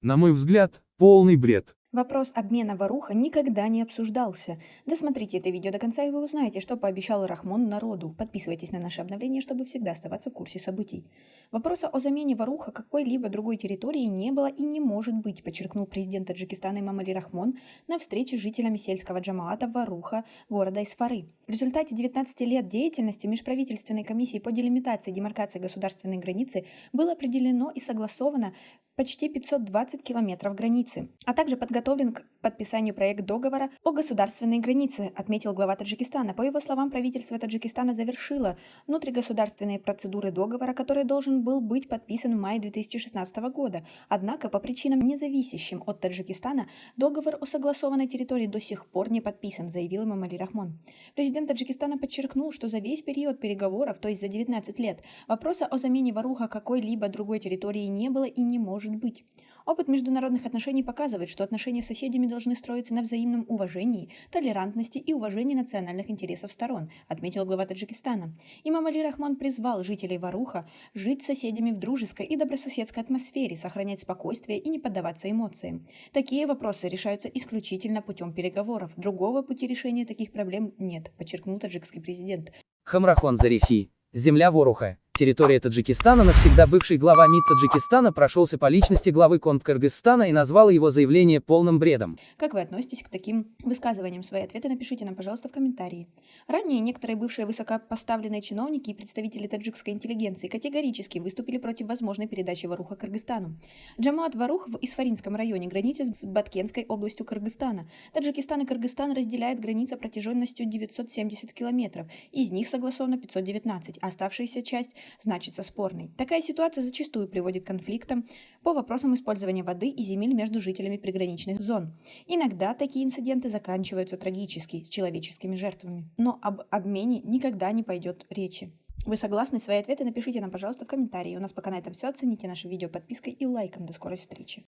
На мой взгляд, полный бред. Вопрос обмена Варуха никогда не обсуждался. Досмотрите это видео до конца, и вы узнаете, что пообещал Рахмон народу. Подписывайтесь на наши обновления, чтобы всегда оставаться в курсе событий. Вопроса о замене Варуха какой-либо другой территории не было и не может быть, подчеркнул президент Таджикистана Эмомали Рахмон на встрече с жителями сельского джамаата Варуха города Исфары. В результате 19 лет деятельности Межправительственной комиссии по делимитации и демаркации государственной границы было определено и согласовано почти 520 километров границы, а также подготовлен к подписанию проект договора о государственной границе, отметил глава Таджикистана. По его словам, правительство Таджикистана завершило внутригосударственные процедуры договора, который должен был быть подписан в мае 2016 года. Однако, по причинам, независящим от Таджикистана, договор о согласованной территории до сих пор не подписан, заявил Эмомали Рахмон. Президент Таджикистана подчеркнул, что за весь период переговоров, то есть за 19 лет, вопроса о замене Варуха какой-либо другой территории не было и не может быть. Опыт международных отношений показывает, что отношения с соседями должны строиться на взаимном уважении, толерантности и уважении национальных интересов сторон, отметил глава Таджикистана. Эмомали Рахмон призвал жителей Варуха жить с соседями в дружеской и добрососедской атмосфере, сохранять спокойствие и не поддаваться эмоциям. Такие вопросы решаются исключительно путем переговоров. Другого пути решения таких проблем нет, подчеркнул таджикский президент. Хамрахон Зарифи. Земля Воруха. Территория Таджикистана. Навсегда бывший глава МИД Таджикистана прошелся по личности главы КОНП Кыргызстана и назвал его заявление полным бредом. Как вы относитесь к таким высказываниям? Свои ответы напишите нам, пожалуйста, в комментарии. Ранее некоторые бывшие высокопоставленные чиновники и представители таджикской интеллигенции категорически выступили против возможной передачи Варуха Кыргызстану. Джамаат Варух в Исфаринском районе граничит с Баткенской областью Кыргызстана. Таджикистан и Кыргызстан разделяет граница протяженностью 970 километров, из них согласовано 519, а оставшаяся часть значится спорной. Такая ситуация зачастую приводит к конфликтам по вопросам использования воды и земель между жителями приграничных зон. Иногда такие инциденты заканчиваются трагически, с человеческими жертвами. Но об обмене никогда не пойдет речи. Вы согласны? Свои ответы напишите нам, пожалуйста, в комментарии. У нас пока на этом все. Оцените наше видео подпиской и лайком. До скорой встречи.